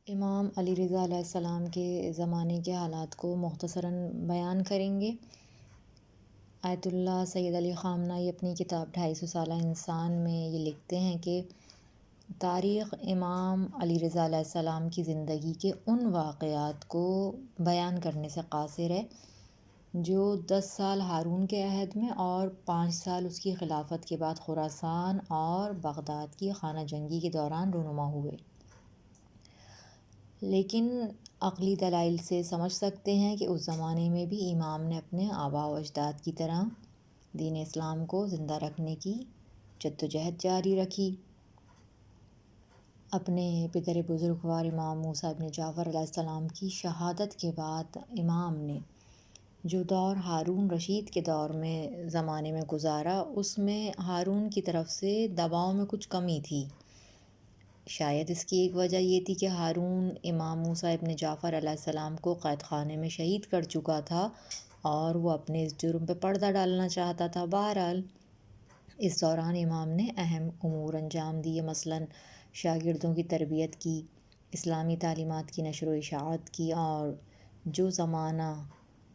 امام علی رضا علیہ السلام کے زمانے کے حالات کو مختصراً بیان کریں گے۔ آیت اللہ سید علی خامنہئی اپنی کتاب 250 سالہ انسان میں یہ لکھتے ہیں کہ تاریخ امام علی رضا علیہ السلام کی زندگی کے ان واقعات کو بیان کرنے سے قاصر ہے جو 10 سال ہارون کے عہد میں اور 5 سال اس کی خلافت کے بعد خراسان اور بغداد کی خانہ جنگی کے دوران رونما ہوئے، لیکن عقلی دلائل سے سمجھ سکتے ہیں کہ اس زمانے میں بھی امام نے اپنے آباء و اجداد کی طرح دین اسلام کو زندہ رکھنے کی جدوجہد جاری رکھی۔ اپنے پدر بزرگوار امام موسیٰ ابن جعفر علیہ السلام کی شہادت کے بعد امام نے جو دور ہارون رشید کے دور میں زمانے میں گزارا، اس میں ہارون کی طرف سے دباؤ میں کچھ کمی تھی۔ شاید اس کی ایک وجہ یہ تھی کہ ہارون امام موسیٰ ابن جعفر علیہ السلام کو قید خانے میں شہید کر چکا تھا اور وہ اپنے اس جرم پہ پردہ ڈالنا چاہتا تھا۔ بہرحال اس دوران امام نے اہم امور انجام دیے، مثلاً شاگردوں کی تربیت کی، اسلامی تعلیمات کی نشر و اشاعت کی، اور جو زمانہ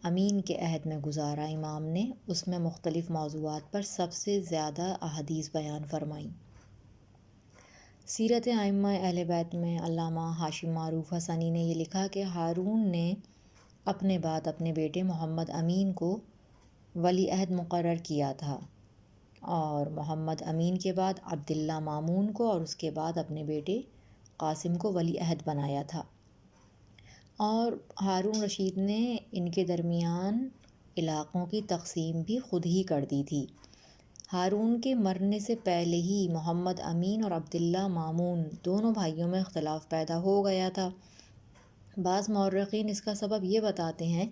امین کے عہد میں گزارا امام نے اس میں مختلف موضوعات پر سب سے زیادہ احادیث بیان فرمائیں۔ سیرت ائمہ اہل بیت میں علامہ ہاشم معروف حسنی نے یہ لکھا کہ ہارون نے اپنے بعد اپنے بیٹے محمد امین کو ولی عہد مقرر کیا تھا، اور محمد امین کے بعد عبداللہ مامون کو اور اس کے بعد اپنے بیٹے قاسم کو ولی عہد بنایا تھا، اور ہارون رشید نے ان کے درمیان علاقوں کی تقسیم بھی خود ہی کر دی تھی۔ ہارون کے مرنے سے پہلے ہی محمد امین اور عبداللہ مامون دونوں بھائیوں میں اختلاف پیدا ہو گیا تھا۔ بعض مورخین اس کا سبب یہ بتاتے ہیں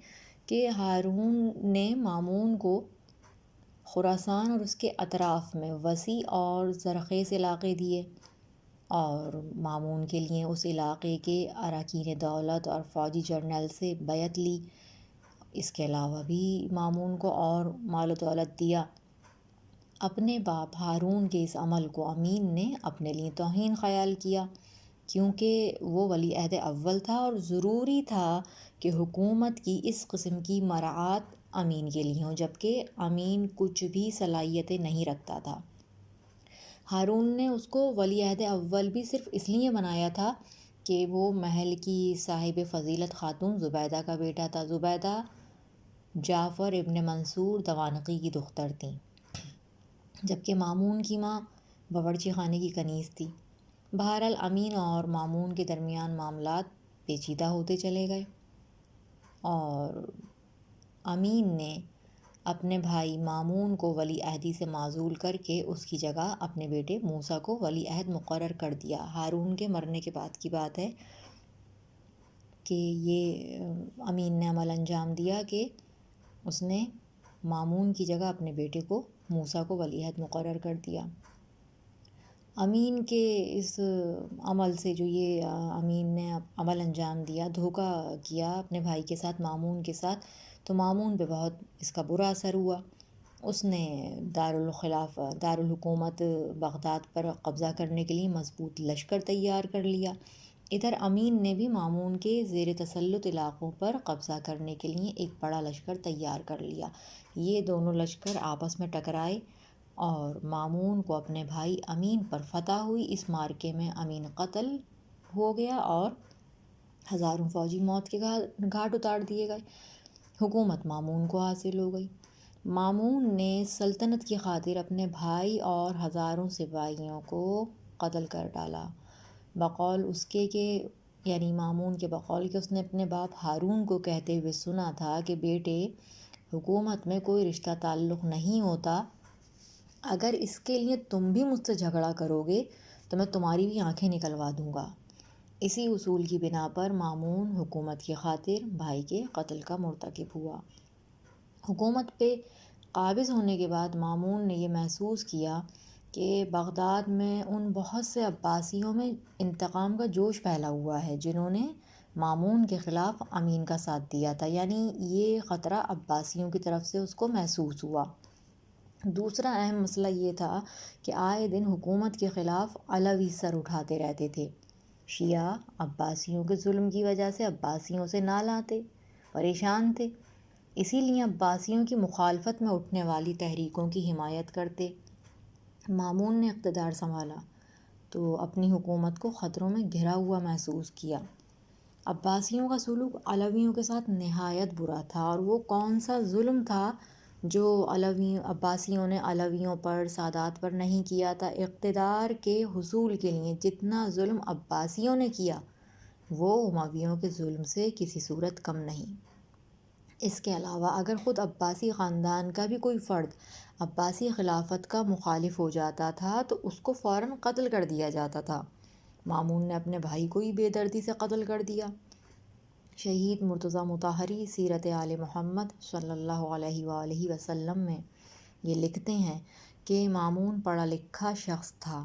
کہ ہارون نے مامون کو خراسان اور اس کے اطراف میں وسیع اور زرخیز علاقے دیے اور مامون کے لیے اس علاقے کے اراکین دولت اور فوجی جرنیل سے بیعت لی۔ اس کے علاوہ بھی مامون کو اور مال و دولت دیا۔ اپنے باپ ہارون کے اس عمل کو امین نے اپنے لیے توہین خیال کیا، کیونکہ وہ ولی عہد اول تھا اور ضروری تھا کہ حکومت کی اس قسم کی مراعات امین کے لیے ہوں، جبکہ امین کچھ بھی صلاحیتیں نہیں رکھتا تھا۔ ہارون نے اس کو ولی عہد اول بھی صرف اس لیے بنایا تھا کہ وہ محل کی صاحب فضیلت خاتون زبیدہ کا بیٹا تھا۔ زبیدہ جعفر ابن منصور دوانقی کی دختر تھیں، جبکہ مامون کی ماں باورچی خانے کی کنیز تھی۔ بہرحال امین اور مامون کے درمیان معاملات پیچیدہ ہوتے چلے گئے اور امین نے اپنے بھائی مامون کو ولی عہدی سے معزول کر کے اس کی جگہ اپنے بیٹے موسیٰ کو ولی عہد مقرر کر دیا۔ ہارون کے مرنے کے بعد کی بات ہے کہ یہ امین نے عمل انجام دیا کہ اس نے مامون کی جگہ اپنے بیٹے کو موسیٰ کو ولی عہد مقرر کر دیا۔ امین کے اس عمل سے جو یہ امین نے عمل انجام دیا، دھوکہ کیا اپنے بھائی کے ساتھ، مامون کے ساتھ، تو مامون پہ بہت اس کا برا اثر ہوا۔ اس نے دارالحکومت بغداد پر قبضہ کرنے کے لیے مضبوط لشکر تیار کر لیا۔ ادھر امین نے بھی مامون کے زیر تسلط علاقوں پر قبضہ کرنے کے لیے ایک بڑا لشکر تیار کر لیا۔ یہ دونوں لشکر آپس میں ٹکرائے اور مامون کو اپنے بھائی امین پر فتح ہوئی۔ اس معرکے میں امین قتل ہو گیا اور ہزاروں فوجی موت کے گھاٹ اتار دیے گئے۔ حکومت مامون کو حاصل ہو گئی۔ مامون نے سلطنت کی خاطر اپنے بھائی اور ہزاروں سپاہیوں کو قتل کر ڈالا، بقول اس کے یعنی مامون کے بقول کہ اس نے اپنے باپ ہارون کو کہتے ہوئے سنا تھا کہ بیٹے، حکومت میں کوئی رشتہ تعلق نہیں ہوتا، اگر اس کے لیے تم بھی مجھ سے جھگڑا کرو گے تو میں تمہاری بھی آنکھیں نکلوا دوں گا۔ اسی اصول کی بنا پر مامون حکومت کی خاطر بھائی کے قتل کا مرتکب ہوا۔ حکومت پہ قابض ہونے کے بعد مامون نے یہ محسوس کیا کہ بغداد میں ان بہت سے عباسیوں میں انتقام کا جوش پھیلا ہوا ہے جنہوں نے مامون کے خلاف امین کا ساتھ دیا تھا، یعنی یہ خطرہ عباسیوں کی طرف سے اس کو محسوس ہوا۔ دوسرا اہم مسئلہ یہ تھا کہ آئے دن حکومت کے خلاف علوی سر اٹھاتے رہتے تھے۔ شیعہ عباسیوں کے ظلم کی وجہ سے عباسیوں سے نالاں تھے، پریشان تھے، اسی لیے عباسیوں کی مخالفت میں اٹھنے والی تحریکوں کی حمایت کرتے۔ مامون نے اقتدار سنبھالا تو اپنی حکومت کو خطروں میں گھرا ہوا محسوس کیا۔ عباسیوں کا سلوک علویوں کے ساتھ نہایت برا تھا، اور وہ کون سا ظلم تھا جو عباسیوں نے علویوں پر، سادات پر نہیں کیا تھا۔ اقتدار کے حصول کے لیے جتنا ظلم عباسیوں نے کیا وہ امویوں کے ظلم سے کسی صورت کم نہیں۔ اس کے علاوہ اگر خود عباسی خاندان کا بھی کوئی فرد عباسی خلافت کا مخالف ہو جاتا تھا تو اس کو فوراً قتل کر دیا جاتا تھا۔ مامون نے اپنے بھائی کو ہی بے دردی سے قتل کر دیا۔ شہید مرتضیٰ مطہری سیرت آل محمد صلی اللہ علیہ وآلہ وسلم میں یہ لکھتے ہیں کہ مامون پڑھا لکھا شخص تھا،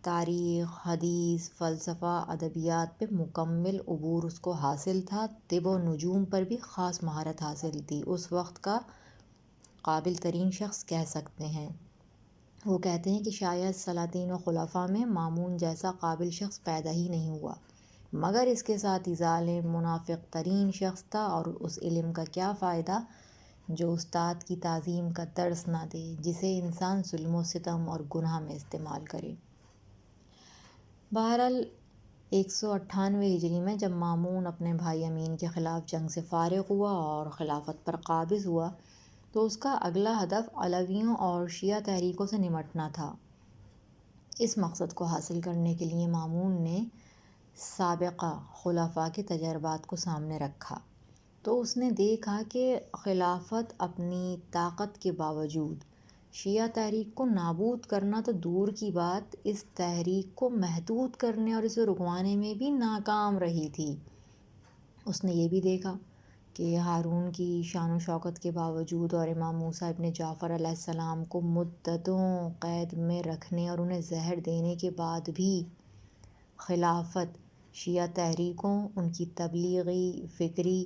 تاریخ، حدیث، فلسفہ، ادبیات پہ مکمل عبور اس کو حاصل تھا، طب و نجوم پر بھی خاص مہارت حاصل تھی، اس وقت کا قابل ترین شخص کہہ سکتے ہیں۔ وہ کہتے ہیں کہ شاید سلاطین و خلفاء میں مامون جیسا قابل شخص پیدا ہی نہیں ہوا، مگر اس کے ساتھ ہی ظالم، منافق ترین شخص تھا، اور اس علم کا کیا فائدہ جو استاد کی تعظیم کا درس نہ دے، جسے انسان ظلم و ستم اور گناہ میں استعمال کرے۔ بہرحال 198 ہجری میں جب مامون اپنے بھائی امین کے خلاف جنگ سے فارغ ہوا اور خلافت پر قابض ہوا تو اس کا اگلا ہدف علویوں اور شیعہ تحریکوں سے نمٹنا تھا۔ اس مقصد کو حاصل کرنے کے لیے مامون نے سابقہ خلفاء کے تجربات کو سامنے رکھا تو اس نے دیکھا کہ خلافت اپنی طاقت کے باوجود شیعہ تحریک کو نابود کرنا تو دور کی بات، اس تحریک کو محدود کرنے اور اسے رکوانے میں بھی ناکام رہی تھی۔ اس نے یہ بھی دیکھا کہ ہارون کی شان و شوکت کے باوجود اور امام موسیٰ ابن جعفر علیہ السلام کو مدتوں قید میں رکھنے اور انہیں زہر دینے کے بعد بھی خلافت شیعہ تحریکوں، ان کی تبلیغی، فکری،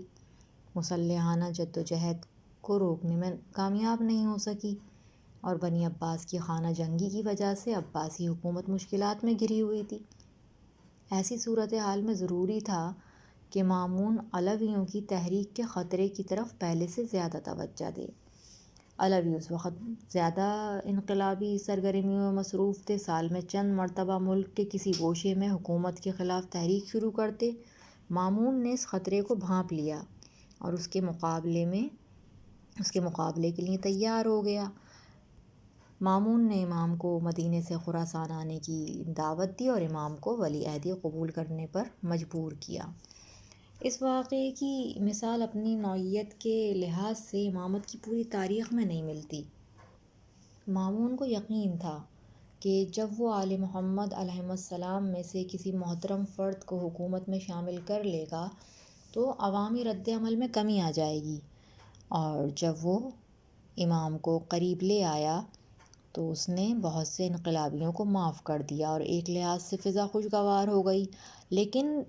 مسلحانہ جدوجہد کو روکنے میں کامیاب نہیں ہو سکی، اور بنی عباس کی خانہ جنگی کی وجہ سے عباسی حکومت مشکلات میں گھری ہوئی تھی۔ ایسی صورتحال میں ضروری تھا کہ مامون علویوں کی تحریک کے خطرے کی طرف پہلے سے زیادہ توجہ دے۔ علوی اس وقت زیادہ انقلابی سرگرمیوں میں مصروف تھے، سال میں چند مرتبہ ملک کے کسی گوشے میں حکومت کے خلاف تحریک شروع کرتے۔ مامون نے اس خطرے کو بھانپ لیا اور اس کے مقابلے کے لیے تیار ہو گیا۔ مامون نے امام کو مدینے سے خراسان آنے کی دعوت دی اور امام کو ولی عہدی قبول کرنے پر مجبور کیا۔ اس واقعے کی مثال اپنی نوعیت کے لحاظ سے امامت کی پوری تاریخ میں نہیں ملتی۔ مامون کو یقین تھا کہ جب وہ آل محمد علیہم السلام میں سے کسی محترم فرد کو حکومت میں شامل کر لے گا تو عوامی رد عمل میں کمی آ جائے گی، اور جب وہ امام کو قریب لے آیا تو اس نے بہت سے انقلابیوں کو معاف کر دیا اور ایک لحاظ سے فضا خوشگوار ہو گئی، لیکن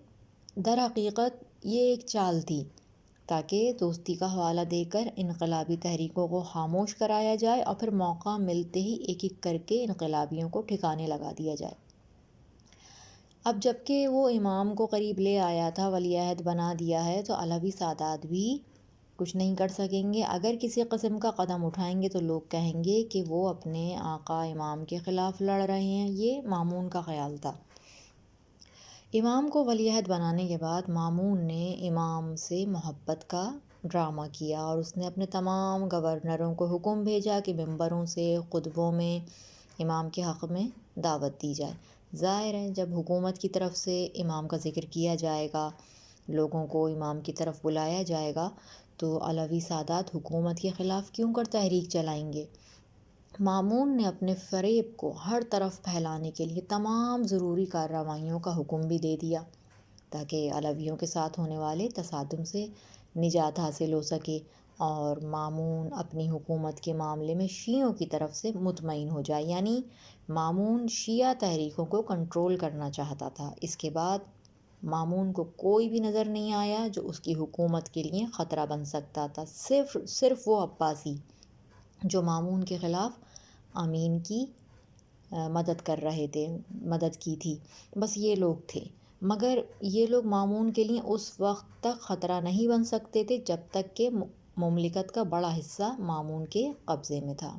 در حقیقت یہ ایک چال تھی تاکہ دوستی کا حوالہ دے کر انقلابی تحریکوں کو خاموش کرایا جائے اور پھر موقع ملتے ہی ایک ایک کر کے انقلابیوں کو ٹھکانے لگا دیا جائے۔ اب جب کہ وہ امام کو قریب لے آیا تھا، ولی عہد بنا دیا ہے، تو علوی سادات بھی کچھ نہیں کر سکیں گے۔ اگر کسی قسم کا قدم اٹھائیں گے تو لوگ کہیں گے کہ وہ اپنے آقا امام کے خلاف لڑ رہے ہیں۔ یہ مامون کا خیال تھا۔ امام کو ولی عہد بنانے کے بعد مامون نے امام سے محبت کا ڈرامہ کیا اور اس نے اپنے تمام گورنروں کو حکم بھیجا کہ ممبروں سے خطبوں میں امام کے حق میں دعوت دی جائے۔ ظاہر ہے جب حکومت کی طرف سے امام کا ذکر کیا جائے گا، لوگوں کو امام کی طرف بلایا جائے گا، تو علوی سادات حکومت کے خلاف کیوں کر تحریک چلائیں گے۔ مامون نے اپنے فریب کو ہر طرف پھیلانے کے لیے تمام ضروری کارروائیوں کا حکم بھی دے دیا تاکہ علویوں کے ساتھ ہونے والے تصادم سے نجات حاصل ہو سکے اور مامون اپنی حکومت کے معاملے میں شیعوں کی طرف سے مطمئن ہو جائے، یعنی مامون شیعہ تحریکوں کو کنٹرول کرنا چاہتا تھا۔ اس کے بعد مامون کو کوئی بھی نظر نہیں آیا جو اس کی حکومت کے لیے خطرہ بن سکتا تھا۔ صرف وہ عباسی جو مامون کے خلاف امین کی مدد کر رہے تھے، مدد کی تھی، بس یہ لوگ تھے۔ مگر یہ لوگ مامون کے لیے اس وقت تک خطرہ نہیں بن سکتے تھے جب تک کہ مملکت کا بڑا حصہ مامون کے قبضے میں تھا۔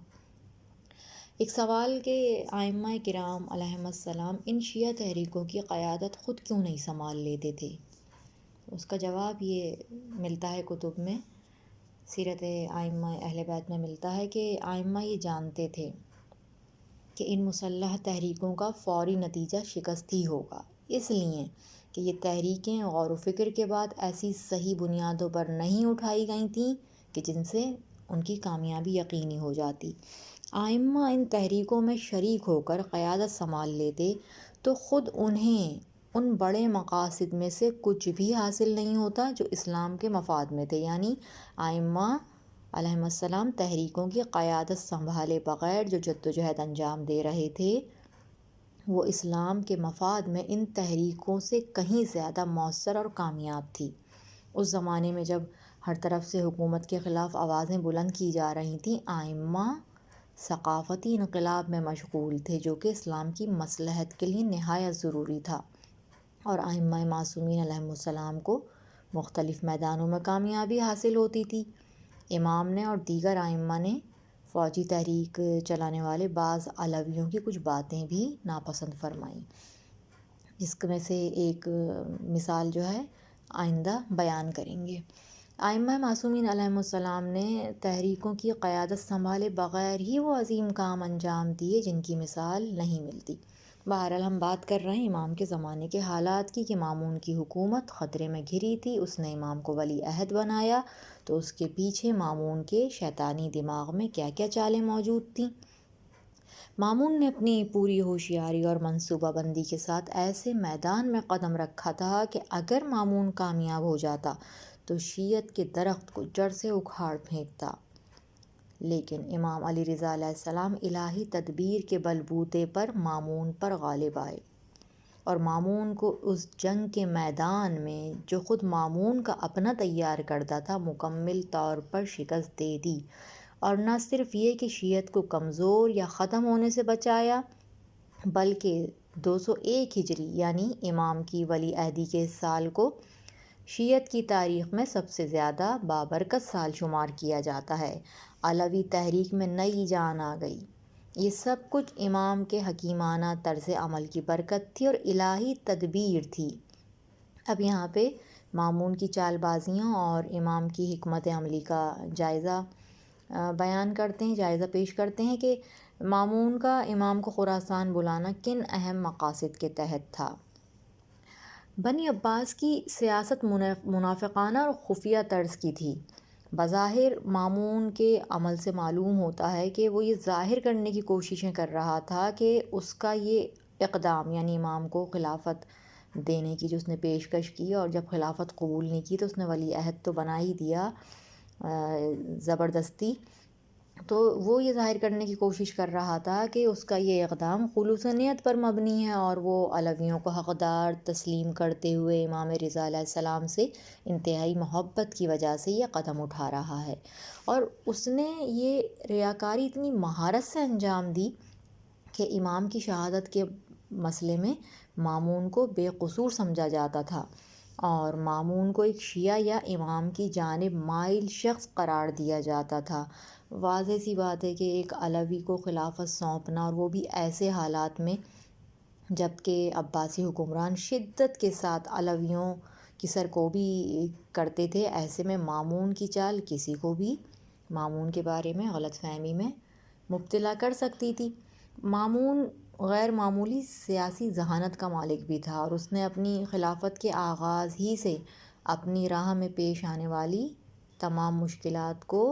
ایک سوال کہ ائمہ کرام علیہم السلام ان شیعہ تحریکوں کی قیادت خود کیوں نہیں سنبھال لیتے تھے؟ اس کا جواب یہ ملتا ہے کتب میں، سیرت ائمہ اہل بیت میں ملتا ہے کہ ائمہ یہ جانتے تھے کہ ان مسلح تحریکوں کا فوری نتیجہ شکست ہی ہوگا، اس لیے کہ یہ تحریکیں غور و فکر کے بعد ایسی صحیح بنیادوں پر نہیں اٹھائی گئی تھیں کہ جن سے ان کی کامیابی یقینی ہو جاتی۔ ائمہ ان تحریکوں میں شریک ہو کر قیادت سنبھال لیتے تو خود انہیں ان بڑے مقاصد میں سے کچھ بھی حاصل نہیں ہوتا جو اسلام کے مفاد میں تھے، یعنی ائمہ علیہم السلام تحریکوں کی قیادت سنبھالے بغیر جو جدوجہد انجام دے رہے تھے وہ اسلام کے مفاد میں ان تحریکوں سے کہیں زیادہ مؤثر اور کامیاب تھی۔ اس زمانے میں جب ہر طرف سے حکومت کے خلاف آوازیں بلند کی جا رہی تھیں، ائمہ ثقافتی انقلاب میں مشغول تھے جو کہ اسلام کی مصلحت کے لیے نہایت ضروری تھا، اور ائمہ معصومین علیہم السلام کو مختلف میدانوں میں کامیابی حاصل ہوتی تھی۔ امام نے اور دیگر ائمہ نے فوجی تحریک چلانے والے بعض علویوں کی کچھ باتیں بھی ناپسند فرمائیں، جس میں سے ایک مثال جو ہے آئندہ بیان کریں گے۔ ائمہ معصومین علیہم السلام نے تحریکوں کی قیادت سنبھالے بغیر ہی وہ عظیم کام انجام دیے جن کی مثال نہیں ملتی۔ بہرحال ہم بات کر رہے ہیں امام کے زمانے کے حالات کی کہ مامون کی حکومت خطرے میں گھری تھی، اس نے امام کو ولی عہد بنایا تو اس کے پیچھے مامون کے شیطانی دماغ میں کیا کیا چالیں موجود تھیں۔ مامون نے اپنی پوری ہوشیاری اور منصوبہ بندی کے ساتھ ایسے میدان میں قدم رکھا تھا کہ اگر مامون کامیاب ہو جاتا تو شیعت کے درخت کو جڑ سے اکھاڑ پھینکتا، لیکن امام علی رضا علیہ السلام الہی تدبیر کے بلبوتے پر مامون پر غالب آئے اور مامون کو اس جنگ کے میدان میں جو خود مامون کا اپنا تیار کردہ تھا مکمل طور پر شکست دے دی، اور نہ صرف یہ کہ شیعت کو کمزور یا ختم ہونے سے بچایا بلکہ 201 ہجری یعنی امام کی ولی عہدی کے سال کو شیعت کی تاریخ میں سب سے زیادہ بابرکت سال شمار کیا جاتا ہے۔ علوی تحریک میں نئی جان آ گئی۔ یہ سب کچھ امام کے حکیمانہ طرز عمل کی برکت تھی اور الہی تدبیر تھی۔ اب یہاں پہ مامون کی چال بازیوں اور امام کی حکمت عملی کا جائزہ بیان کرتے ہیں، جائزہ پیش کرتے ہیں کہ مامون کا امام کو خراسان بلانا کن اہم مقاصد کے تحت تھا۔ بنی عباس کی سیاست منافقانہ اور خفیہ طرز کی تھی۔ بظاہر مامون کے عمل سے معلوم ہوتا ہے کہ وہ یہ ظاہر کرنے کی کوششیں کر رہا تھا کہ اس کا یہ اقدام یعنی امام کو خلافت دینے کی جو اس نے پیشکش کی اور جب خلافت قبول نہیں کی تو اس نے ولی عہد تو بنا ہی دیا زبردستی، تو وہ یہ ظاہر کرنے کی کوشش کر رہا تھا کہ اس کا یہ اقدام خلوص نیت پر مبنی ہے اور وہ علویوں کو حقدار تسلیم کرتے ہوئے امام رضا علیہ السلام سے انتہائی محبت کی وجہ سے یہ قدم اٹھا رہا ہے، اور اس نے یہ ریاکاری اتنی مہارت سے انجام دی کہ امام کی شہادت کے مسئلے میں مامون کو بے قصور سمجھا جاتا تھا اور مامون کو ایک شیعہ یا امام کی جانب مائل شخص قرار دیا جاتا تھا۔ واضح سی بات ہے کہ ایک علوی کو خلافت سونپنا اور وہ بھی ایسے حالات میں جب کہ عباسی حکمران شدت کے ساتھ علویوں کی سرکوبی کرتے تھے، ایسے میں مامون کی چال کسی کو بھی مامون کے بارے میں غلط فہمی میں مبتلا کر سکتی تھی۔ مامون غیر معمولی سیاسی ذہانت کا مالک بھی تھا اور اس نے اپنی خلافت کے آغاز ہی سے اپنی راہ میں پیش آنے والی تمام مشکلات کو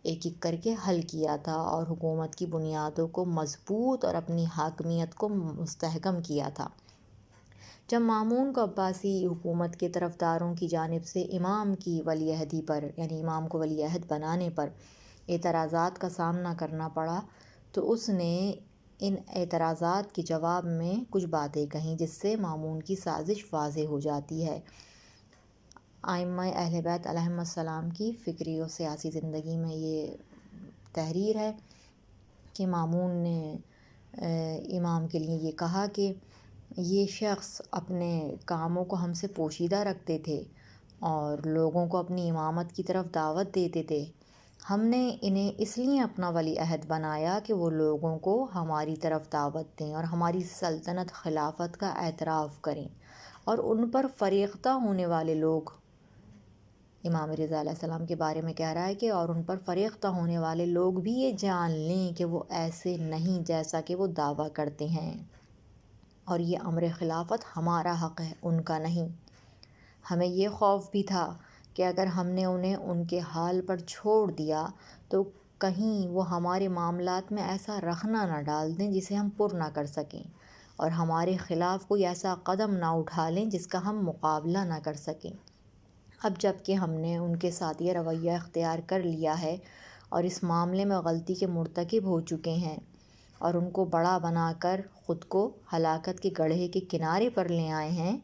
ایک ایک کر کے حل کیا تھا اور حکومت کی بنیادوں کو مضبوط اور اپنی حاکمیت کو مستحکم کیا تھا۔ جب مامون کو عباسی حکومت کے طرفداروں کی جانب سے امام کی ولی عہدی پر یعنی امام کو ولی عہد بنانے پر اعتراضات کا سامنا کرنا پڑا تو اس نے ان اعتراضات کے جواب میں کچھ باتیں کہیں جس سے مامون کی سازش واضح ہو جاتی ہے۔ ائمہ اہل بیت علیہم السلام کی فکری و سیاسی زندگی میں یہ تحریر ہے کہ مامون نے امام کے لیے یہ کہا کہ یہ شخص اپنے کاموں کو ہم سے پوشیدہ رکھتے تھے اور لوگوں کو اپنی امامت کی طرف دعوت دیتے تھے۔ ہم نے انہیں اس لیے اپنا ولی عہد بنایا کہ وہ لوگوں کو ہماری طرف دعوت دیں اور ہماری سلطنت خلافت کا اعتراف کریں، اور ان پر فریختہ ہونے والے لوگ، امام رضا علیہ السلام کے بارے میں کہہ رہا ہے کہ اور ان پر فریختہ ہونے والے لوگ بھی یہ جان لیں کہ وہ ایسے نہیں جیسا کہ وہ دعویٰ کرتے ہیں، اور یہ امر خلافت ہمارا حق ہے، ان کا نہیں۔ ہمیں یہ خوف بھی تھا کہ اگر ہم نے انہیں ان کے حال پر چھوڑ دیا تو کہیں وہ ہمارے معاملات میں ایسا رخنہ نہ ڈال دیں جسے ہم پر نہ کر سکیں، اور ہمارے خلاف کوئی ایسا قدم نہ اٹھا لیں جس کا ہم مقابلہ نہ کر سکیں۔ اب جب کہ ہم نے ان کے ساتھ یہ رویہ اختیار کر لیا ہے اور اس معاملے میں غلطی کے مرتکب ہو چکے ہیں اور ان کو بڑا بنا کر خود کو ہلاکت کے گڑھے کے کنارے پر لے آئے ہیں،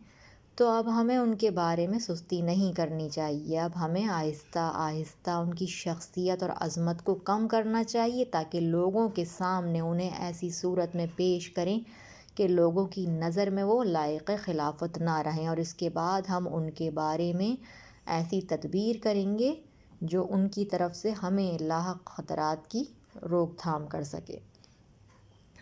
تو اب ہمیں ان کے بارے میں سستی نہیں کرنی چاہیے۔ اب ہمیں آہستہ آہستہ ان کی شخصیت اور عظمت کو کم کرنا چاہیے تاکہ لوگوں کے سامنے انہیں ایسی صورت میں پیش کریں کہ لوگوں کی نظر میں وہ لائق خلافت نہ رہیں، اور اس کے بعد ہم ان کے بارے میں ایسی تدبیر کریں گے جو ان کی طرف سے ہمیں لاحق خطرات کی روک تھام کر سکے۔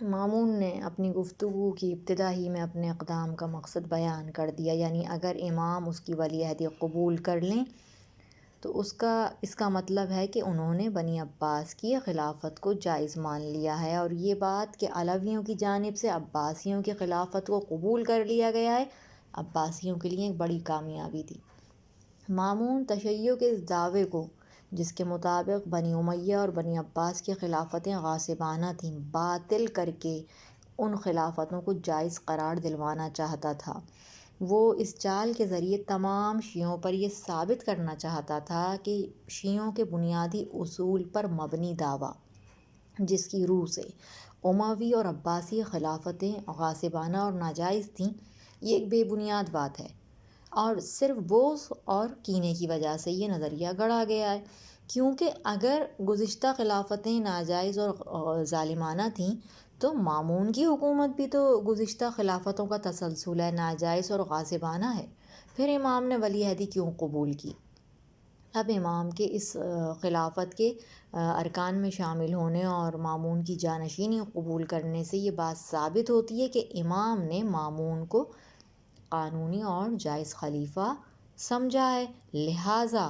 مامون نے اپنی گفتگو کی ابتدا ہی میں اپنے اقدام کا مقصد بیان کر دیا، یعنی اگر امام اس کی ولی عہدی قبول کر لیں تو اس کا مطلب ہے کہ انہوں نے بنی عباس کی خلافت کو جائز مان لیا ہے، اور یہ بات کہ علویوں کی جانب سے عباسیوں کی خلافت کو قبول کر لیا گیا ہے عباسیوں کے لیے ایک بڑی کامیابی تھی۔ مامون تشیع کے اس دعوے کو، جس کے مطابق بنی امیہ اور بنی عباس کی خلافتیں غاصبانہ تھیں، باطل کر کے ان خلافتوں کو جائز قرار دلوانا چاہتا تھا۔ وہ اس چال کے ذریعے تمام شیعوں پر یہ ثابت کرنا چاہتا تھا کہ شیعوں کے بنیادی اصول پر مبنی دعویٰ، جس کی روح سے اموی اور عباسی خلافتیں غاصبانہ اور ناجائز تھیں، یہ ایک بے بنیاد بات ہے، اور صرف بغض اور کینے کی وجہ سے یہ نظریہ گڑھا گیا ہے، کیونکہ اگر گزشتہ خلافتیں ناجائز اور ظالمانہ تھیں تو مامون کی حکومت بھی تو گزشتہ خلافتوں کا تسلسل ہے، ناجائز اور غاصبانہ ہے، پھر امام نے ولی عہدی کیوں قبول کی؟ اب امام کے اس خلافت کے ارکان میں شامل ہونے اور مامون کی جانشینی قبول کرنے سے یہ بات ثابت ہوتی ہے کہ امام نے مامون کو قانونی اور جائز خلیفہ سمجھا ہے، لہٰذا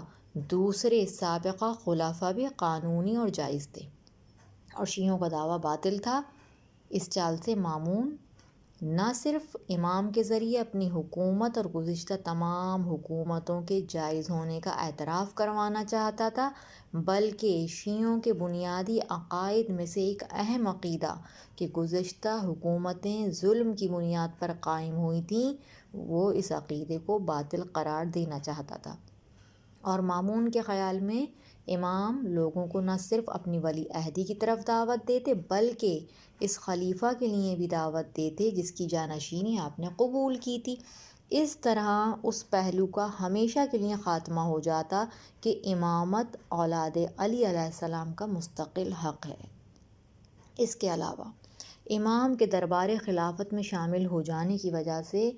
دوسرے سابقہ خلفاء بھی قانونی اور جائز تھے اور شیعوں کا دعویٰ باطل تھا۔ اس چال سے مامون نہ صرف امام کے ذریعے اپنی حکومت اور گزشتہ تمام حکومتوں کے جائز ہونے کا اعتراف کروانا چاہتا تھا، بلکہ شیعوں کے بنیادی عقائد میں سے ایک اہم عقیدہ کہ گزشتہ حکومتیں ظلم کی بنیاد پر قائم ہوئی تھیں، وہ اس عقیدے کو باطل قرار دینا چاہتا تھا۔ اور مامون کے خیال میں امام لوگوں کو نہ صرف اپنی ولی عہدی کی طرف دعوت دیتے بلکہ اس خلیفہ کے لیے بھی دعوت دیتے جس کی جانشینی آپ نے قبول کی تھی۔ اس طرح اس پہلو کا ہمیشہ کے لیے خاتمہ ہو جاتا کہ امامت اولاد علی علیہ السلام کا مستقل حق ہے۔ اس کے علاوہ امام کے دربار خلافت میں شامل ہو جانے کی وجہ سے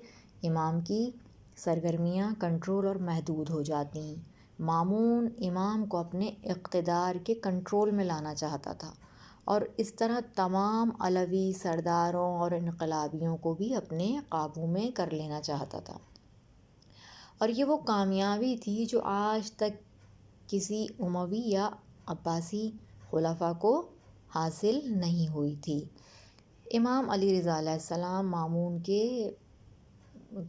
امام کی سرگرمیاں کنٹرول اور محدود ہو جاتی ہیں۔ مامون امام کو اپنے اقتدار کے کنٹرول میں لانا چاہتا تھا اور اس طرح تمام علوی سرداروں اور انقلابیوں کو بھی اپنے قابو میں کر لینا چاہتا تھا، اور یہ وہ کامیابی تھی جو آج تک کسی اموی یا عباسی خلفاء کو حاصل نہیں ہوئی تھی۔ امام علی رضا علیہ السلام مامون کے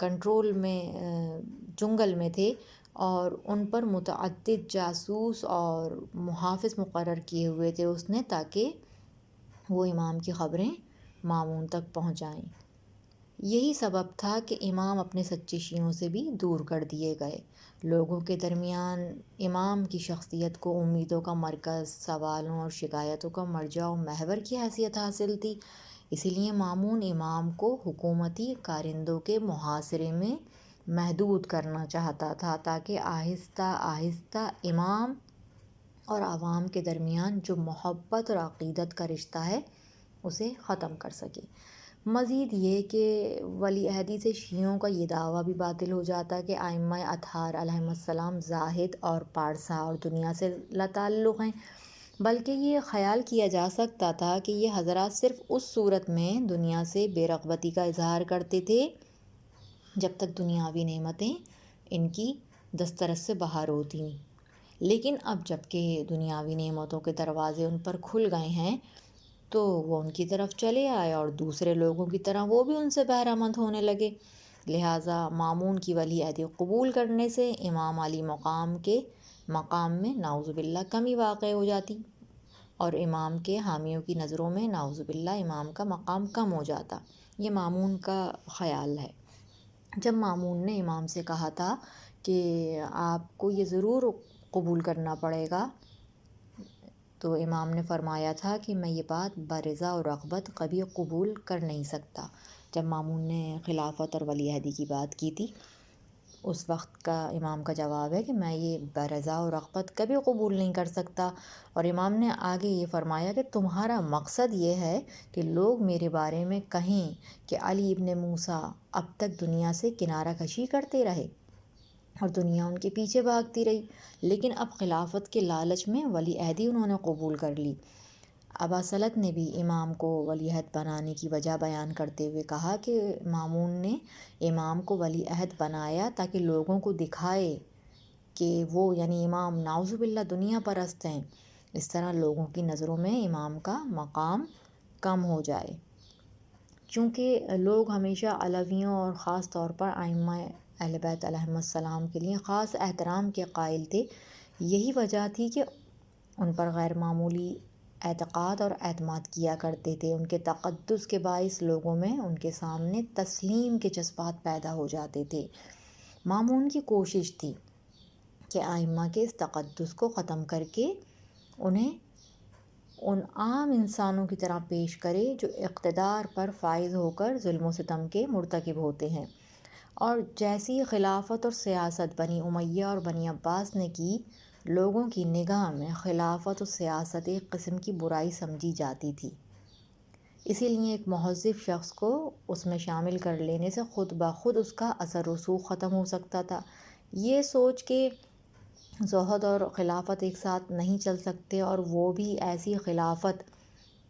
کنٹرول میں جنگل میں تھے اور ان پر متعدد جاسوس اور محافظ مقرر کیے ہوئے تھے اس نے، تاکہ وہ امام کی خبریں مامون تک پہنچائیں۔ یہی سبب تھا کہ امام اپنے سچے شیعوں سے بھی دور کر دیے گئے۔ لوگوں کے درمیان امام کی شخصیت کو امیدوں کا مرکز، سوالوں اور شکایتوں کا مرجع و محور کی حیثیت حاصل تھی، اسی لیے مامون امام کو حکومتی کارندوں کے محاصرے میں محدود کرنا چاہتا تھا تاکہ آہستہ آہستہ امام اور عوام کے درمیان جو محبت اور عقیدت کا رشتہ ہے اسے ختم کر سکے۔ مزید یہ کہ ولی عہدی سے شیعوں کا یہ دعویٰ بھی باطل ہو جاتا کہ ائمہ اطہار علیہم السلام زاہد اور پارسا اور دنیا سے لا تعلق ہیں، بلکہ یہ خیال کیا جا سکتا تھا کہ یہ حضرات صرف اس صورت میں دنیا سے بے رغبتی کا اظہار کرتے تھے جب تک دنیاوی نعمتیں ان کی دسترس سے باہر ہوتیں، لیکن اب جب کہ دنیاوی نعمتوں کے دروازے ان پر کھل گئے ہیں تو وہ ان کی طرف چلے آئے اور دوسرے لوگوں کی طرح وہ بھی ان سے بہرہ مند ہونے لگے۔ لہٰذا مامون کی ولی عہدی قبول کرنے سے امام علی مقام کے مقام میں نعوذ باللہ کمی واقع ہو جاتی، اور امام کے حامیوں کی نظروں میں نعوذ باللہ امام کا مقام کم ہو جاتا۔ یہ مامون کا خیال ہے۔ جب مامون نے امام سے کہا تھا کہ آپ کو یہ ضرور قبول کرنا پڑے گا، تو امام نے فرمایا تھا کہ میں یہ بات برضا و رغبت کبھی قبول کر نہیں سکتا۔ جب مامون نے خلافت اور ولی عہدی کی بات کی تھی، اس وقت کا امام کا جواب ہے کہ میں یہ برضا و رغبت کبھی قبول نہیں کر سکتا، اور امام نے آگے یہ فرمایا کہ تمہارا مقصد یہ ہے کہ لوگ میرے بارے میں کہیں کہ علی ابن موسیٰ اب تک دنیا سے کنارہ کشی کرتے رہے اور دنیا ان کے پیچھے بھاگتی رہی، لیکن اب خلافت کے لالچ میں ولی عہدی انہوں نے قبول کر لی۔ ابا سلط نے بھی امام کو ولی عہد بنانے کی وجہ بیان کرتے ہوئے کہا کہ مامون نے امام کو ولی عہد بنایا تاکہ لوگوں کو دکھائے کہ وہ یعنی امام نعوذ باللہ دنیا پرست ہیں، اس طرح لوگوں کی نظروں میں امام کا مقام کم ہو جائے۔ چونکہ لوگ ہمیشہ علویوں اور خاص طور پر ائمہ اہل بیت علیہم السلام کے لیے خاص احترام کے قائل تھے، یہی وجہ تھی کہ ان پر غیر معمولی اعتقاد اور اعتماد کیا کرتے تھے۔ ان کے تقدس کے باعث لوگوں میں ان کے سامنے تسلیم کے جذبات پیدا ہو جاتے تھے۔ مامون کی کوشش تھی کہ ائمہ کے اس تقدس کو ختم کر کے انہیں ان عام انسانوں کی طرح پیش کرے جو اقتدار پر فائز ہو کر ظلم و ستم کے مرتکب ہوتے ہیں، اور جیسی خلافت اور سیاست بنی امیہ اور بنی عباس نے کی، لوگوں کی نگاہ میں خلافت و سیاست ایک قسم کی برائی سمجھی جاتی تھی، اسی لیے ایک مہذب شخص کو اس میں شامل کر لینے سے خود بخود اس کا اثر رسوخ ختم ہو سکتا تھا۔ یہ سوچ کہ زہد اور خلافت ایک ساتھ نہیں چل سکتے، اور وہ بھی ایسی خلافت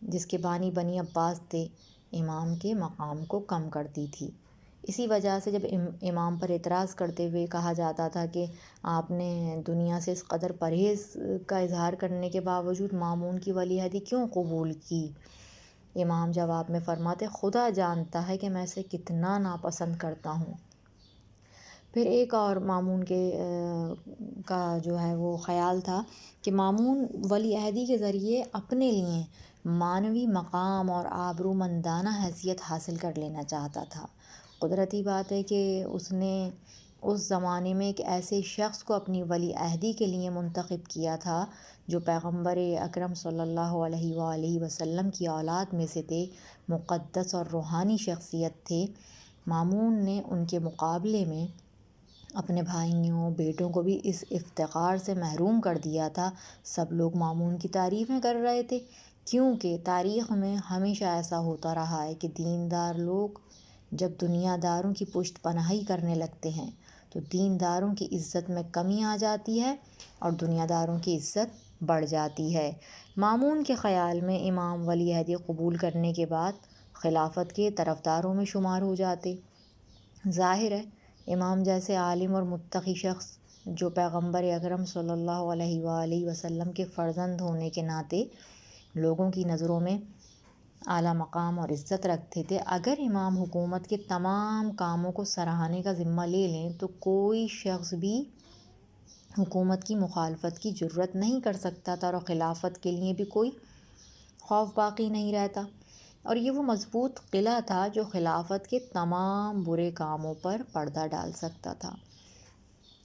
جس کے بانی بنی عباس تھے، امام کے مقام کو کم کرتی تھی۔ اسی وجہ سے جب امام پر اعتراض کرتے ہوئے کہا جاتا تھا کہ آپ نے دنیا سے اس قدر پرہیز کا اظہار کرنے کے باوجود مامون کی ولی عہدی کیوں قبول کی، امام جواب میں فرماتے خدا جانتا ہے کہ میں اسے کتنا ناپسند کرتا ہوں۔ پھر ایک اور مامون کا جو ہے وہ خیال تھا کہ مامون ولی عہدی کے ذریعے اپنے لیے معنوی مقام اور آبرومندانہ حیثیت حاصل کر لینا چاہتا تھا۔ قدرتی بات ہے کہ اس نے اس زمانے میں ایک ایسے شخص کو اپنی ولی عہدی کے لیے منتخب کیا تھا جو پیغمبر اکرم صلی اللہ علیہ وآلہ وسلم کی اولاد میں سے تھے، مقدس اور روحانی شخصیت تھے۔ مامون نے ان کے مقابلے میں اپنے بھائیوں بیٹوں کو بھی اس افتخار سے محروم کر دیا تھا۔ سب لوگ مامون کی تعریفیں کر رہے تھے، کیونکہ تاریخ میں ہمیشہ ایسا ہوتا رہا ہے کہ دیندار لوگ جب دنیا داروں کی پشت پناہی کرنے لگتے ہیں تو دینداروں کی عزت میں کمی آ جاتی ہے اور دنیا داروں کی عزت بڑھ جاتی ہے۔ مامون کے خیال میں امام ولی عہدی قبول کرنے کے بعد خلافت کے طرفداروں میں شمار ہو جاتے۔ ظاہر ہے امام جیسے عالم اور متقی شخص جو پیغمبر اکرم صلی اللہ علیہ وآلہ وسلم کے فرزند ہونے کے ناطے لوگوں کی نظروں میں اعلیٰ مقام اور عزت رکھتے تھے، اگر امام حکومت کے تمام کاموں کو سراہنے کا ذمہ لے لیں تو کوئی شخص بھی حکومت کی مخالفت کی جرات نہیں کر سکتا تھا، اور خلافت کے لیے بھی کوئی خوف باقی نہیں رہتا، اور یہ وہ مضبوط قلعہ تھا جو خلافت کے تمام برے کاموں پر پردہ ڈال سکتا تھا۔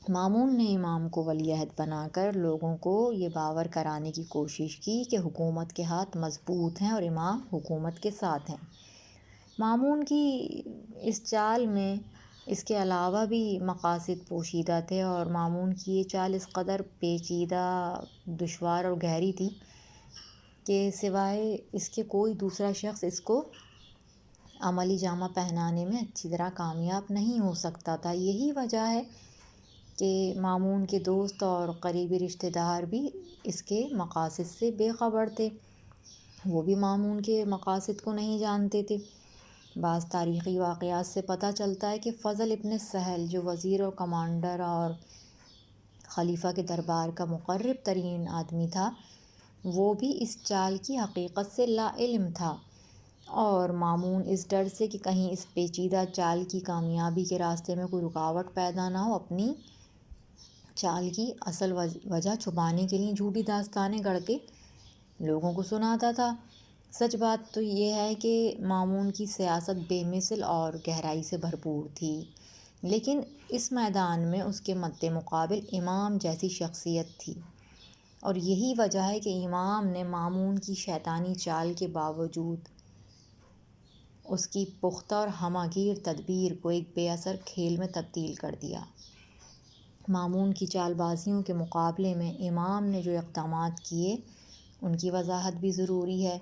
مامون نے امام کو ولی عہد بنا کر لوگوں کو یہ باور کرانے کی کوشش کی کہ حکومت کے ہاتھ مضبوط ہیں اور امام حکومت کے ساتھ ہیں۔ مامون کی اس چال میں اس کے علاوہ بھی مقاصد پوشیدہ تھے، اور مامون کی یہ چال اس قدر پیچیدہ، دشوار اور گہری تھی کہ سوائے اس کے کوئی دوسرا شخص اس کو عملی جامہ پہنانے میں اچھی طرح کامیاب نہیں ہو سکتا تھا۔ یہی وجہ ہے کہ مامون کے دوست اور قریبی رشتہ دار بھی اس کے مقاصد سے بے خبر تھے، وہ بھی مامون کے مقاصد کو نہیں جانتے تھے۔ بعض تاریخی واقعات سے پتہ چلتا ہے کہ فضل ابن سہل جو وزیر اور کمانڈر اور خلیفہ کے دربار کا مقرب ترین آدمی تھا، وہ بھی اس چال کی حقیقت سے لا علم تھا، اور مامون اس ڈر سے کہ کہیں اس پیچیدہ چال کی کامیابی کے راستے میں کوئی رکاوٹ پیدا نہ ہو، اپنی چال کی اصل وجہ چھپانے کے لیے جھوٹی داستانیں گڑھ کے لوگوں کو سناتا تھا۔ سچ بات تو یہ ہے کہ مامون کی سیاست بے مثل اور گہرائی سے بھرپور تھی، لیکن اس میدان میں اس کے مد مقابل امام جیسی شخصیت تھی، اور یہی وجہ ہے کہ امام نے مامون کی شیطانی چال کے باوجود اس کی پختہ اور ہمہ گیر تدبیر کو ایک بے اثر کھیل میں تبدیل کر دیا۔ مامون کی چال بازیوں کے مقابلے میں امام نے جو اقدامات کیے ان کی وضاحت بھی ضروری ہے۔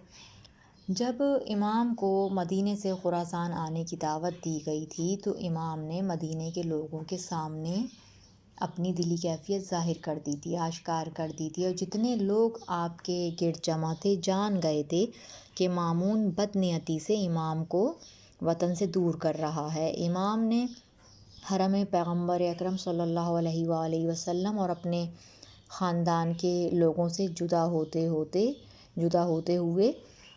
جب امام کو مدینے سے خراسان آنے کی دعوت دی گئی تھی تو امام نے مدینے کے لوگوں کے سامنے اپنی دلی کیفیت ظاہر کر دی تھی، آشکار کر دی تھی، اور جتنے لوگ آپ کے گرد جمع تھے جان گئے تھے کہ مامون بدنیتی سے امام کو وطن سے دور کر رہا ہے۔ امام نے حرم پیغمبر اکرم صلی اللہ علیہ وآلہ وسلم اور اپنے خاندان کے لوگوں سے جدا ہوتے ہوئے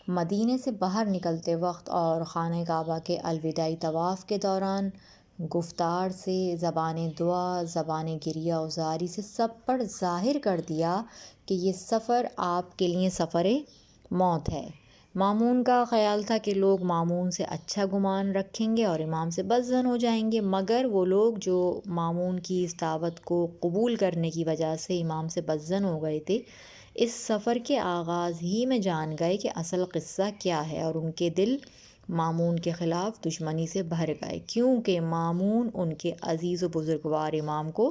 مدینے سے باہر نکلتے وقت اور خانہ کعبہ کے الوداعی طواف کے دوران گفتار سے، زبان دعا، زبان گریہ وزاری سے سب پر ظاہر کر دیا کہ یہ سفر آپ کے لیے سفر موت ہے۔ مامون کا خیال تھا کہ لوگ مامون سے اچھا گمان رکھیں گے اور امام سے بدظن ہو جائیں گے، مگر وہ لوگ جو مامون کی اس دعوت کو قبول کرنے کی وجہ سے امام سے بدظن ہو گئے تھے، اس سفر کے آغاز ہی میں جان گئے کہ اصل قصہ کیا ہے، اور ان کے دل مامون کے خلاف دشمنی سے بھر گئے، کیونکہ مامون ان کے عزیز و بزرگوار امام کو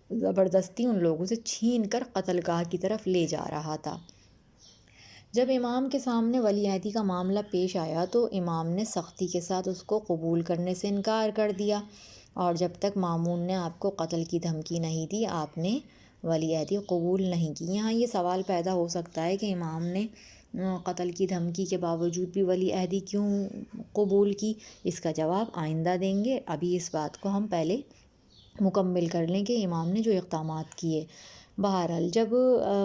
زبردستی ان لوگوں سے چھین کر قتل گاہ کی طرف لے جا رہا تھا۔ جب امام کے سامنے ولی عہدی کا معاملہ پیش آیا تو امام نے سختی کے ساتھ اس کو قبول کرنے سے انکار کر دیا، اور جب تک مامون نے آپ کو قتل کی دھمکی نہیں دی آپ نے ولی عہدی قبول نہیں کی۔ یہاں یہ سوال پیدا ہو سکتا ہے کہ امام نے قتل کی دھمکی کے باوجود بھی ولی عہدی کیوں قبول کی؟ اس کا جواب آئندہ دیں گے، ابھی اس بات کو ہم پہلے مکمل کر لیں کہ امام نے جو اقدامات کیے۔ بہرحال جب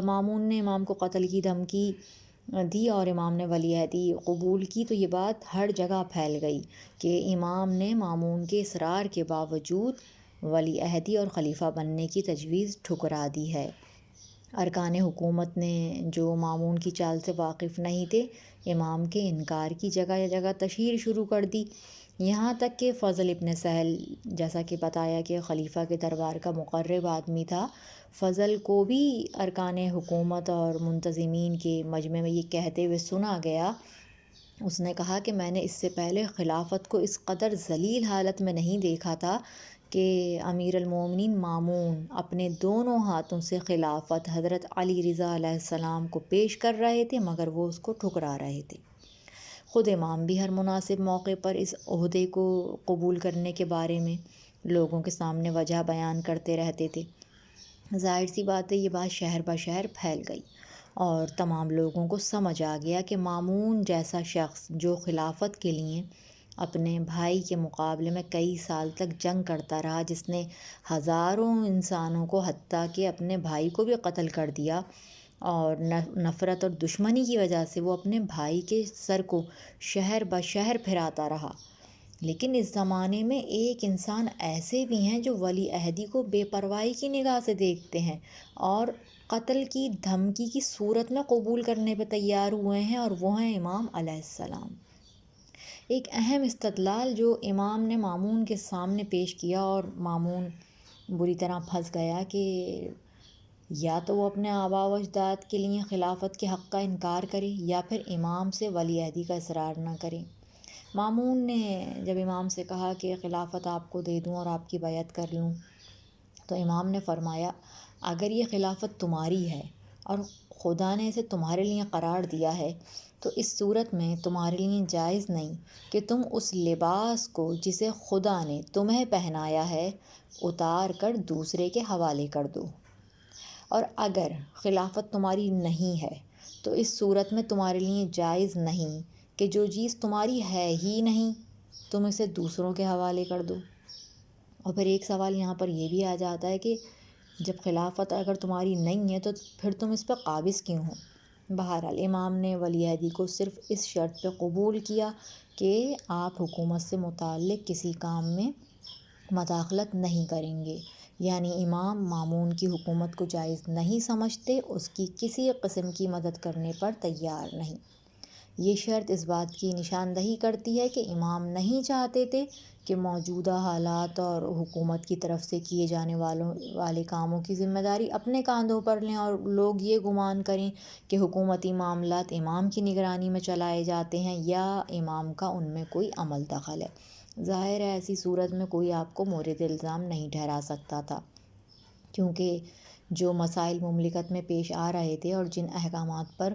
مامون نے امام کو قتل کی دھمکی دی اور امام نے ولی عہدی قبول کی تو یہ بات ہر جگہ پھیل گئی کہ امام نے مامون کے اصرار کے باوجود ولی عہدی اور خلیفہ بننے کی تجویز ٹھکرا دی ہے۔ ارکان حکومت نے جو مامون کی چال سے واقف نہیں تھے، امام کے انکار کی جگہ جگہ تشہیر شروع کر دی، یہاں تک کہ فضل ابن سہل، جیسا کہ بتایا کہ خلیفہ کے دربار کا مقرب آدمی تھا، فضل کو بھی ارکان حکومت اور منتظمین کے مجمع میں یہ کہتے ہوئے سنا گیا، اس نے کہا کہ میں نے اس سے پہلے خلافت کو اس قدر ذلیل حالت میں نہیں دیکھا تھا کہ امیر المومنین مامون اپنے دونوں ہاتھوں سے خلافت حضرت علی رضا علیہ السلام کو پیش کر رہے تھے، مگر وہ اس کو ٹھکرا رہے تھے۔ خود امام بھی ہر مناسب موقع پر اس عہدے کو قبول کرنے کے بارے میں لوگوں کے سامنے وجہ بیان کرتے رہتے تھے۔ ظاہر سی بات ہے یہ بات شہر بشہر پھیل گئی اور تمام لوگوں کو سمجھ آ گیا کہ مامون جیسا شخص جو خلافت کے لیے اپنے بھائی کے مقابلے میں کئی سال تک جنگ کرتا رہا، جس نے ہزاروں انسانوں کو حتیٰ کہ اپنے بھائی کو بھی قتل کر دیا، اور نفرت اور دشمنی کی وجہ سے وہ اپنے بھائی کے سر کو شہر بشہر پھراتا رہا، لیکن اس زمانے میں ایک انسان ایسے بھی ہیں جو ولی عہدی کو بے پرواہی کی نگاہ سے دیکھتے ہیں اور قتل کی دھمکی کی صورت میں قبول کرنے پہ تیار ہوئے ہیں، اور وہ ہیں امام علیہ السلام۔ ایک اہم استدلال جو امام نے مامون کے سامنے پیش کیا اور مامون بری طرح پھنس گیا کہ یا تو وہ اپنے آباء و اجداد کے لیے خلافت کے حق کا انکار کرے یا پھر امام سے ولی عہدی کا اصرار نہ کرے۔ مامون نے جب امام سے کہا کہ خلافت آپ کو دے دوں اور آپ کی بیعت کر لوں، تو امام نے فرمایا اگر یہ خلافت تمہاری ہے اور خدا نے اسے تمہارے لیے قرار دیا ہے تو اس صورت میں تمہارے لیے جائز نہیں کہ تم اس لباس کو جسے خدا نے تمہیں پہنایا ہے اتار کر دوسرے کے حوالے کر دو۔ اور اگر خلافت تمہاری نہیں ہے تو اس صورت میں تمہارے لیے جائز نہیں کہ جو چیز تمہاری ہے ہی نہیں تم اسے دوسروں کے حوالے کر دو۔ اور پھر ایک سوال یہاں پر یہ بھی آ جاتا ہے کہ جب خلافت اگر تمہاری نہیں ہے تو پھر تم اس پہ قابض کیوں ہو؟ بہرحال امام نے ولی عہدی کو صرف اس شرط پہ قبول کیا کہ آپ حکومت سے متعلق کسی کام میں مداخلت نہیں کریں گے، یعنی امام مامون کی حکومت کو جائز نہیں سمجھتے، اس کی کسی قسم کی مدد کرنے پر تیار نہیں۔ یہ شرط اس بات کی نشاندہی کرتی ہے کہ امام نہیں چاہتے تھے کہ موجودہ حالات اور حکومت کی طرف سے کیے جانے والے کاموں کی ذمہ داری اپنے کاندھوں پر لیں اور لوگ یہ گمان کریں کہ حکومتی معاملات امام کی نگرانی میں چلائے جاتے ہیں یا امام کا ان میں کوئی عمل دخل ہے۔ ظاہر ہے ایسی صورت میں کوئی آپ کو مورد الزام نہیں ٹھہرا سکتا تھا، کیونکہ جو مسائل مملکت میں پیش آ رہے تھے اور جن احکامات پر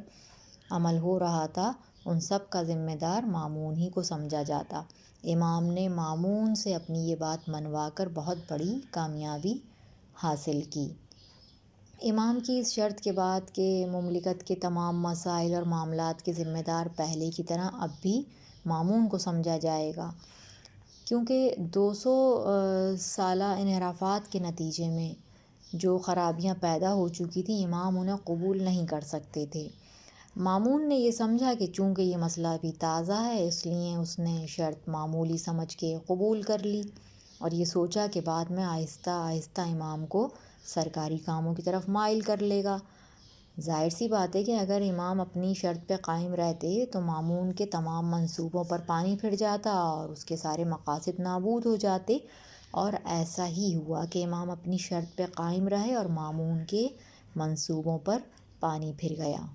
عمل ہو رہا تھا ان سب کا ذمہ دار مامون ہی کو سمجھا جاتا۔ امام نے مامون سے اپنی یہ بات منوا کر بہت بڑی کامیابی حاصل کی۔ امام کی اس شرط کے بعد کہ مملکت کے تمام مسائل اور معاملات کے ذمہ دار پہلے کی طرح اب بھی مامون کو سمجھا جائے گا، کیونکہ 200 سالہ انحرافات کے نتیجے میں جو خرابیاں پیدا ہو چکی تھیں امام انہیں قبول نہیں کر سکتے تھے۔ مامون نے یہ سمجھا کہ چونکہ یہ مسئلہ ابھی تازہ ہے اس لیے اس نے شرط معمولی سمجھ کے قبول کر لی اور یہ سوچا کہ بعد میں آہستہ آہستہ امام کو سرکاری کاموں کی طرف مائل کر لے گا۔ ظاہر سی بات ہے کہ اگر امام اپنی شرط پہ قائم رہتے تو مامون کے تمام منصوبوں پر پانی پھر جاتا اور اس کے سارے مقاصد نابود ہو جاتے، اور ایسا ہی ہوا کہ امام اپنی شرط پہ قائم رہے اور مامون کے منصوبوں پر پانی پھر گیا۔